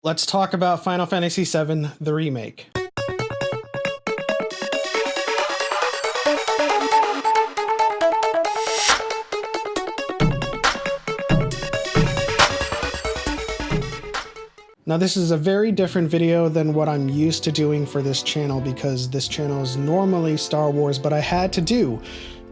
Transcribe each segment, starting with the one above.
Let's talk about Final Fantasy VII, the remake. Now this is a very different video than what I'm used to doing for this channel because this channel is normally Star Wars, but I had to do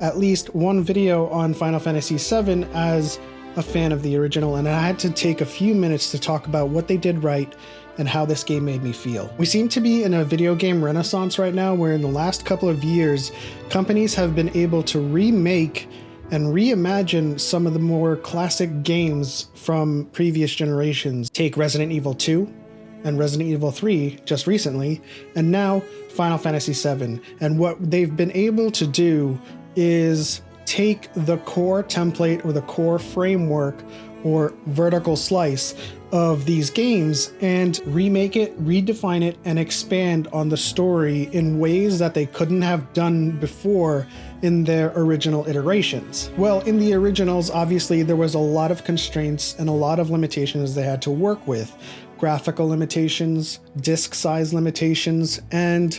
at least one video on Final Fantasy VII as a fan of the original, and I had to take a few minutes to talk about what they did right and how this game made me feel. We seem to be in a video game renaissance right now, where in the last couple of years, companies have been able to remake and reimagine some of the more classic games from previous generations. Take Resident Evil 2 and Resident Evil 3 just recently, and now Final Fantasy VII. And what they've been able to do is take the core template or the core framework or vertical slice of these games and remake it, redefine it, and expand on the story in ways that they couldn't have done before in their original iterations. Well, in the originals, obviously, there was a lot of constraints and a lot of limitations they had to work with. Graphical limitations, disc size limitations, and,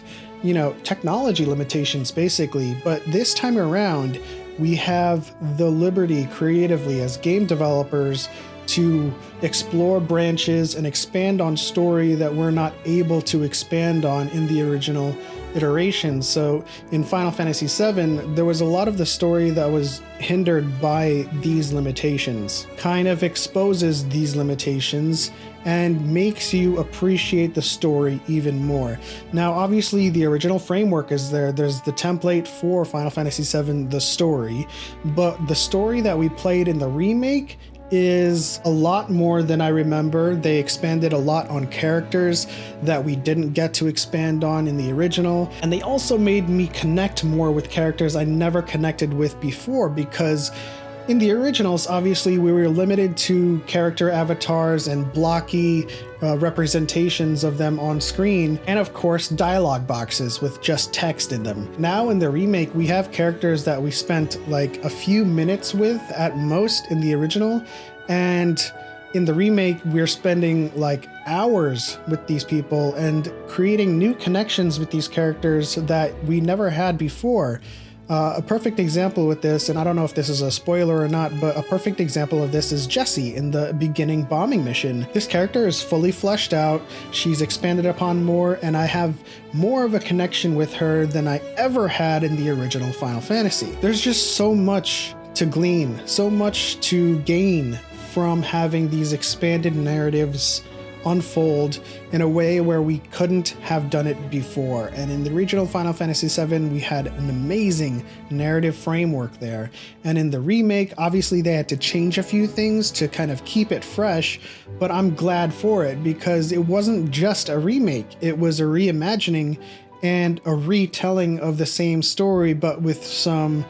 technology limitations, basically. But this time around, we have the liberty creatively as game developers to explore branches and expand on story that we're not able to expand on in the original iterations. So in Final Fantasy VII, there was a lot of the story that was hindered by these limitations, kind of exposes these limitations and makes you appreciate the story even more. Now, obviously, the original framework is there. There's the template for Final Fantasy VII, the story, but the story that we played in the remake is a lot more than I remember. They expanded a lot on characters that we didn't get to expand on in the original. And they also made me connect more with characters I never connected with before, because in the originals, obviously, we were limited to character avatars and blocky representations of them on screen, and of course, dialogue boxes with just text in them. Now in the remake, we have characters that we spent like a few minutes with at most in the original, and in the remake, we're spending like hours with these people and creating new connections with these characters that we never had before. A perfect example with this, and I don't know if this is a spoiler or not, but a perfect example of this is Jessie in the beginning bombing mission. This character is fully fleshed out, she's expanded upon more, and I have more of a connection with her than I ever had in the original Final Fantasy. There's just so much to glean, so much to gain from having these expanded narratives unfold in a way where we couldn't have done it before. And in the original Final Fantasy VII, we had an amazing narrative framework there. And in the remake, obviously they had to change a few things to kind of keep it fresh, but I'm glad for it because it wasn't just a remake, it was a reimagining and a retelling of the same story, but with some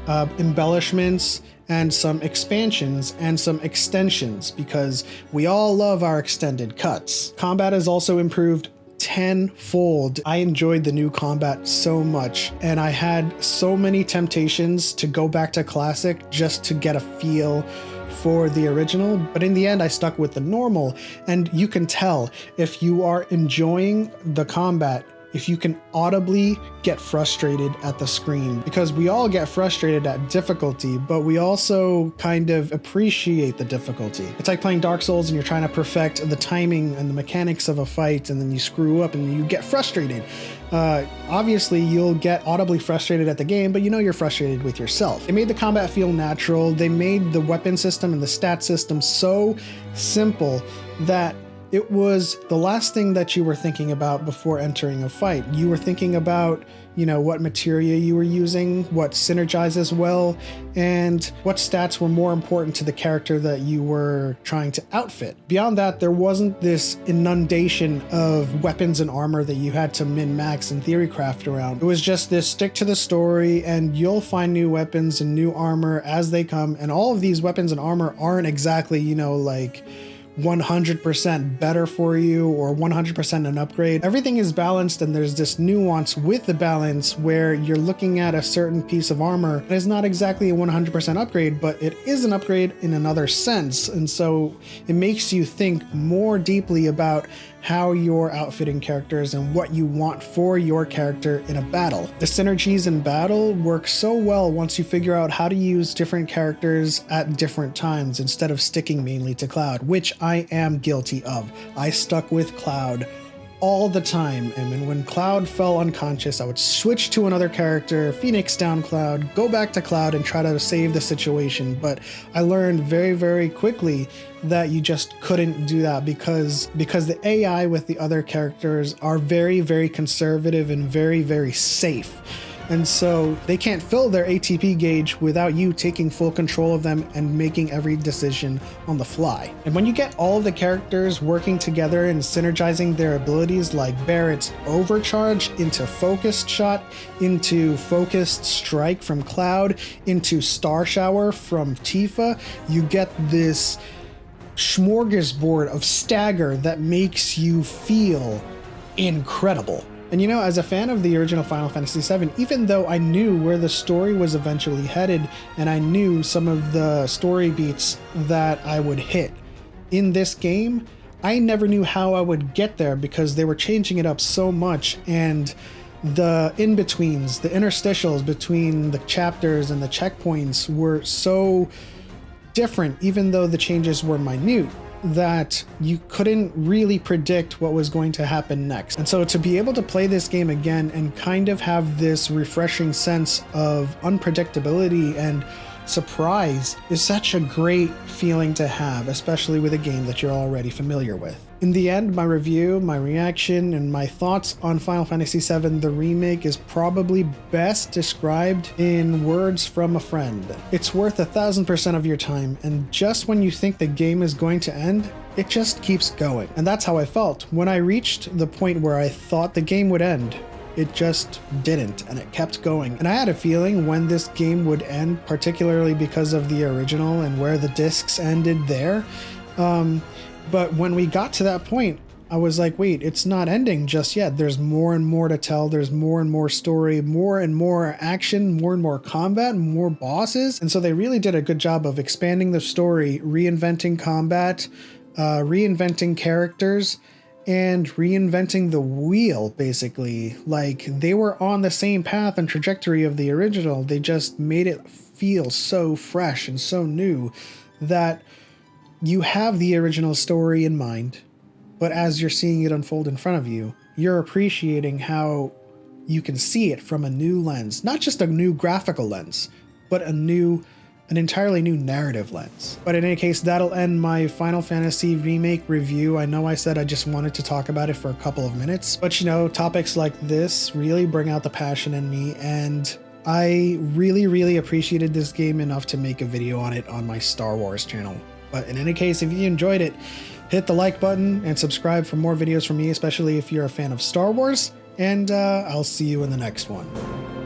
embellishments and some expansions and some extensions, because we all love our extended cuts. Combat is also improved tenfold. I enjoyed the new combat so much, and I had so many temptations to go back to classic just to get a feel for the original, but in the end I stuck with the normal. And you can tell if you are enjoying the combat, if you can audibly get frustrated at the screen, because we all get frustrated at difficulty, but we also kind of appreciate the difficulty. It's like playing Dark Souls and you're trying to perfect the timing and the mechanics of a fight, and then you screw up and you get frustrated. Obviously, you'll get audibly frustrated at the game, but you're frustrated with yourself. They made the combat feel natural. They made the weapon system and the stat system so simple that it was the last thing that you were thinking about before entering a fight. You were thinking about, what materia you were using, what synergizes well, and what stats were more important to the character that you were trying to outfit. Beyond that, there wasn't this inundation of weapons and armor that you had to min-max and theory craft around. It was just this stick to the story, and you'll find new weapons and new armor as they come, and all of these weapons and armor aren't exactly, like 100% better for you or 100% an upgrade. Everything is balanced, and there's this nuance with the balance where you're looking at a certain piece of armor that is not exactly a 100% upgrade, but it is an upgrade in another sense. And so it makes you think more deeply about how you're outfitting characters and what you want for your character in a battle. The synergies in battle work so well once you figure out how to use different characters at different times instead of sticking mainly to Cloud, which I am guilty of. I stuck with Cloud all the time, and when Cloud fell unconscious, I would switch to another character, Phoenix down Cloud, go back to Cloud and try to save the situation. But I learned very, very quickly that you just couldn't do that because the AI with the other characters are very, very conservative and very, very safe. And so they can't fill their ATP gauge without you taking full control of them and making every decision on the fly. And when you get all of the characters working together and synergizing their abilities, like Barrett's overcharge into focused shot, into focused strike from Cloud, into star shower from Tifa, you get this smorgasbord of stagger that makes you feel incredible. And you know, as a fan of the original Final Fantasy VII, even though I knew where the story was eventually headed, and I knew some of the story beats that I would hit in this game, I never knew how I would get there because they were changing it up so much, and the in-betweens, the interstitials between the chapters and the checkpoints were so different, even though the changes were minute, that you couldn't really predict what was going to happen next. And so to be able to play this game again and kind of have this refreshing sense of unpredictability and surprise is such a great feeling to have, especially with a game that you're already familiar with. In the end, my review, my reaction, and my thoughts on Final Fantasy VII The Remake is probably best described in words from a friend. It's worth 1000% of your time, and just when you think the game is going to end, it just keeps going. And that's how I felt when I reached the point where I thought the game would end. It just didn't, and it kept going. And I had a feeling when this game would end, particularly because of the original and where the discs ended there. But when we got to that point, I was like, wait, it's not ending just yet. There's more and more to tell. There's more and more story, more and more action, more and more combat, more bosses. And so they really did a good job of expanding the story, reinventing combat, reinventing characters, and reinventing the wheel, basically. Like, they were on the same path and trajectory of the original. They just made it feel so fresh and so new that you have the original story in mind, but as you're seeing it unfold in front of you, you're appreciating how you can see it from a new lens. Not just a new graphical lens, but an entirely new narrative lens. But in any case, that'll end my Final Fantasy Remake review. I know I said I just wanted to talk about it for a couple of minutes, but you know, topics like this really bring out the passion in me, and I really, really appreciated this game enough to make a video on it on my Star Wars channel. But in any case, if you enjoyed it, hit the like button and subscribe for more videos from me, especially if you're a fan of Star Wars, and I'll see you in the next one.